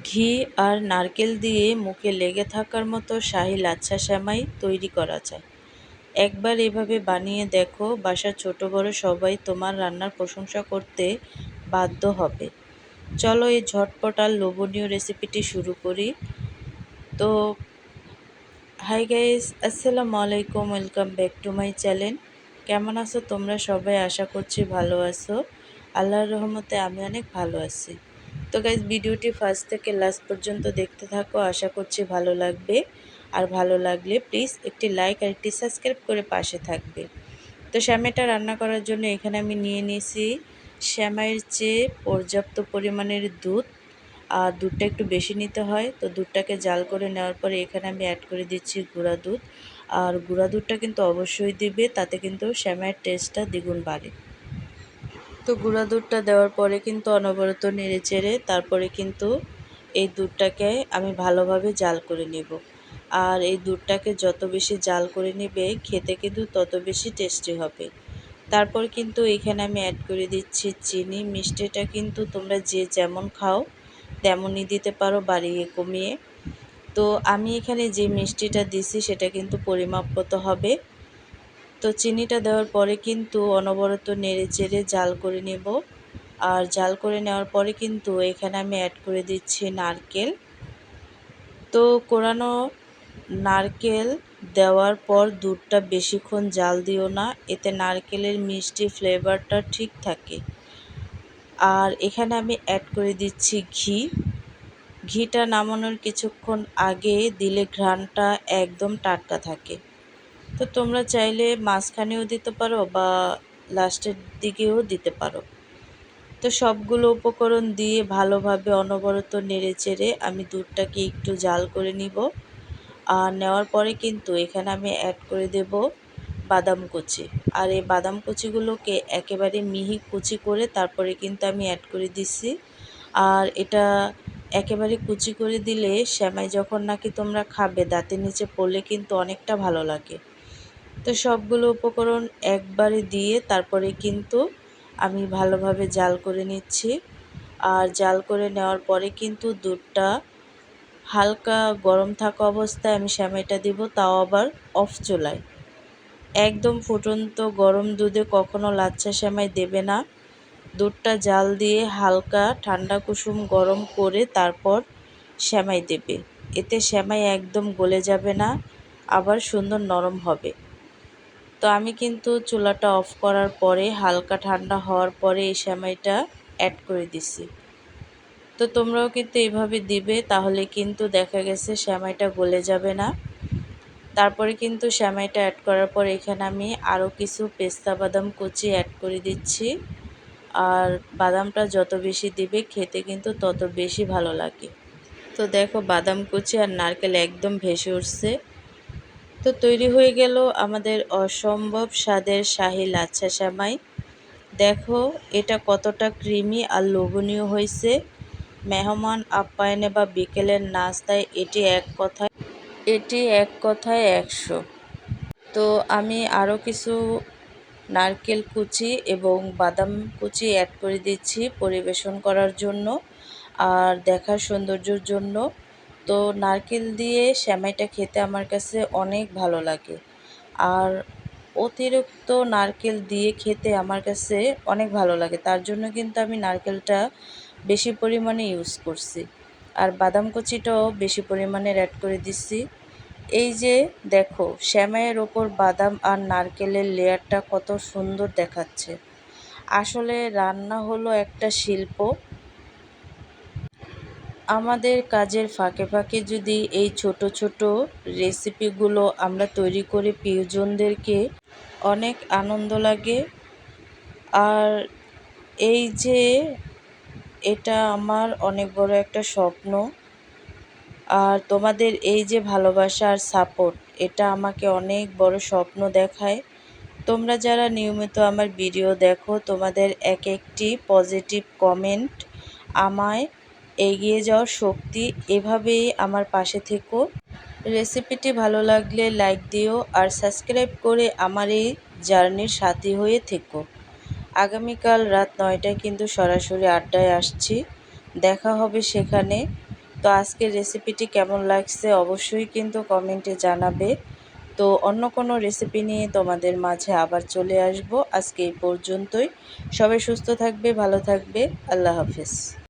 ঘি আর নারকেল দিয়ে মুখে লেগে থাকার মতো শাহি লাচ্ছা সেমাই তৈরি করা যায়। একবার এভাবে বানিয়ে দেখো, বাসার ছোট বড় সবাই তোমার রান্নার প্রশংসা করতে বাধ্য হবে। চলো এই ঝটপট আর লোভনীয় রেসিপিটি শুরু করি। তো হাই গাইস, আসসালামু আলাইকুম, welcome back to my channel. কেমন আছো তোমরা সবাই? আশা করছি ভালো আছো। আল্লাহর রহমতে আমি অনেক ভালো আছি। তো গাইস, ভিডিওটি ফার্স্ট থেকে লাস্ট পর্যন্ত দেখতে থাকো, আশা করছি ভালো লাগবে। আর ভালো লাগলে প্লিজ একটি লাইক আর একটি সাবস্ক্রাইব করে পাশে থাকবে। তো সেমাইটা রান্না করার জন্য এখানে আমি নিয়ে নিয়েছি সেমাইয়ের চেয়ে পর্যাপ্ত পরিমাণের দুধ। আর দুধটা একটু বেশি নিতে হয়। তো দুধটাকে জাল করে নেওয়ার পরে এখানে আমি অ্যাড করে দিচ্ছি গুঁড়া দুধ। আর গুঁড়া দুধটা কিন্তু অবশ্যই দিবে, তাতে কিন্তু সেমাইয়ের টেস্টটা দ্বিগুণ বাড়ে। তো গুঁড়া দুধটা দেওয়ার পরে কিন্তু অনবরত নেড়ে চেড়ে তারপরে কিন্তু এই দুধটাকে আমি ভালোভাবে জাল করে নেব। আর এই দুধটাকে যত বেশি জাল করে নেবে খেতে কিন্তু তত বেশি টেস্টি হবে। তারপর কিন্তু এখানে আমি অ্যাড করে দিচ্ছি চিনি। মিষ্টিটা কিন্তু তোমরা যে যেমন খাও তেমনই দিতে পারো, বাড়িয়ে কমিয়ে। তো আমি এখানে যে মিষ্টিটা দিছি সেটা কিন্তু পরিমাপগত হবে। তো চিনিটা দেওয়ার পরে কিন্তু অনবরত নেড়ে চেড়ে জাল করে নেব। আর জাল করে নেওয়ার পরে কিন্তু এখানে আমি অ্যাড করে দিচ্ছি নারকেল। তো কোরানো নারকেল দেওয়ার পর দুধটা বেশিক্ষণ জাল দিও না, এতে নারকেলের মিষ্টি ফ্লেভারটা ঠিক থাকে। আর এখানে আমি অ্যাড করে দিচ্ছি ঘি। ঘিটা নামানোর কিছুক্ষণ আগে দিলে ঘ্রাণটা একদম টাটকা থাকে। তো তোমরা চাইলে মাঝখানেও দিতে পারো বা লাস্টের দিকেও দিতে পারো। তো সবগুলো উপকরণ দিয়ে ভালোভাবে অনবরত নেড়ে চেড়ে আমি দুধটাকে একটু জাল করে নিব। আর নেওয়ার পরে কিন্তু এখানে আমি অ্যাড করে দেব বাদাম কুচি। আর এই বাদাম কুচিগুলোকে একেবারে মিহি কুচি করে তারপরে কিন্তু আমি অ্যাড করে দিচ্ছি। আর এটা একেবারে কুচি করে দিলে সেমাই যখন নাকি তোমরা খাবে দাঁতের নিচে পড়লে কিন্তু অনেকটা ভালো লাগে। তো সবগুলো উপকরণ একবারে দিয়ে তারপরে কিন্তু আমি ভালোভাবে জাল করে নিচ্ছি। আর জাল করে নেওয়ার পরে কিন্তু দুধটা হালকা গরম থাকা অবস্থায় আমি সেমাইটা দিব, তাও আবার অফ চুলায়। একদম ফুটন্ত গরম দুধে কখনো লাচ্ছা সেমাই দেবে না। দুধটা জাল দিয়ে হালকা ঠান্ডা কুসুম গরম করে তারপর সেমাই দেবে। এতে সেমাই একদম গলে যাবে না, আবার সুন্দর নরম হবে। তো আমি কিন্তু চুলাটা অফ করার পরে হালকা ঠান্ডা হওয়ার পরে এই সেমাইটা অ্যাড করে দিছি। তো তোমরাও কিন্তু এইভাবে দিবে, তাহলে কিন্তু দেখা গেছে সেমাইটা গলে যাবে না। তারপরে কিন্তু সেমাইটা অ্যাড করার পর এখানে আমি আরও কিছু পেস্তা বাদাম কুচি অ্যাড করে দিচ্ছি। আর বাদামটা যত বেশি দিবে খেতে কিন্তু তত বেশি ভালো লাগে। তো দেখো, বাদাম কুচি আর নারকেল একদম ভেসে উঠছে। তো তৈরি হয়ে গেল আমাদের অসম্ভব স্বাদের শাহি লাচ্ছা সেমাই। দেখো এটা কতটা ক্রিমি আর লোভনীয় হয়েছে। মেহমান আপ্যায়নে বা বিকেলের নাস্তায় এটি এক কথায় 100। তো আমি আরও কিছু নারকেল কুচি এবং বাদাম কুচি অ্যাড করে দিচ্ছি পরিবেশন করার জন্য আর দেখার সৌন্দর্যের জন্য। তো নারকেল দিয়ে সেমাইটা খেতে আমার কাছে অনেক ভালো লাগে। আর অতিরিক্ত নারকেল দিয়ে খেতে আমার কাছে অনেক ভালো লাগে, তার জন্য কিন্তু আমি নারকেলটা বেশি পরিমাণে ইউজ করছি। আর বাদাম কুচিটাও বেশি পরিমাণে অ্যাড করে দিচ্ছি। এই যে দেখো, সেমাইয়ের ওপর বাদাম আর নারকেলের লেয়ারটা কত সুন্দর দেখাচ্ছে। আসলে রান্না হলো একটা শিল্প। আমাদের কাজের ফাঁকে ফাঁকে যদি এই ছোট ছোট রেসিপিগুলো আমরা তৈরি করে প্রিয়জনদেরকে অনেক আনন্দ লাগে। আর এই যে এটা আমার অনেক বড় একটা স্বপ্ন। আর তোমাদের এই যে ভালোবাসা আর সাপোর্ট, এটা আমাকে অনেক বড় স্বপ্ন দেখায়। তোমরা যারা নিয়মিত আমার ভিডিও দেখো, তোমাদের এক একটি পজিটিভ কমেন্ট আমায় এগিয়ে যাওয়ার শক্তি। এভাবেই আমার পাশে থেকো। রেসিপিটি ভালো লাগলে লাইক দিও আর সাবস্ক্রাইব করে আমার এই জার্নির সাথী হয়ে থেকো। আগামীকাল রাত 9টায় কিন্তু সরাসরি আড্ডায় আসছি, দেখা হবে সেখানে। তো আজকের রেসিপিটি কেমন লাগছে অবশ্যই কিন্তু কমেন্টে জানাবে। তো অন্য কোনো রেসিপি নিয়ে তোমাদের মাঝে আবার চলে আসব। আজকে এই পর্যন্তই। সবাই সুস্থ থাকবে, ভালো থাকবে। আল্লাহ হাফেজ।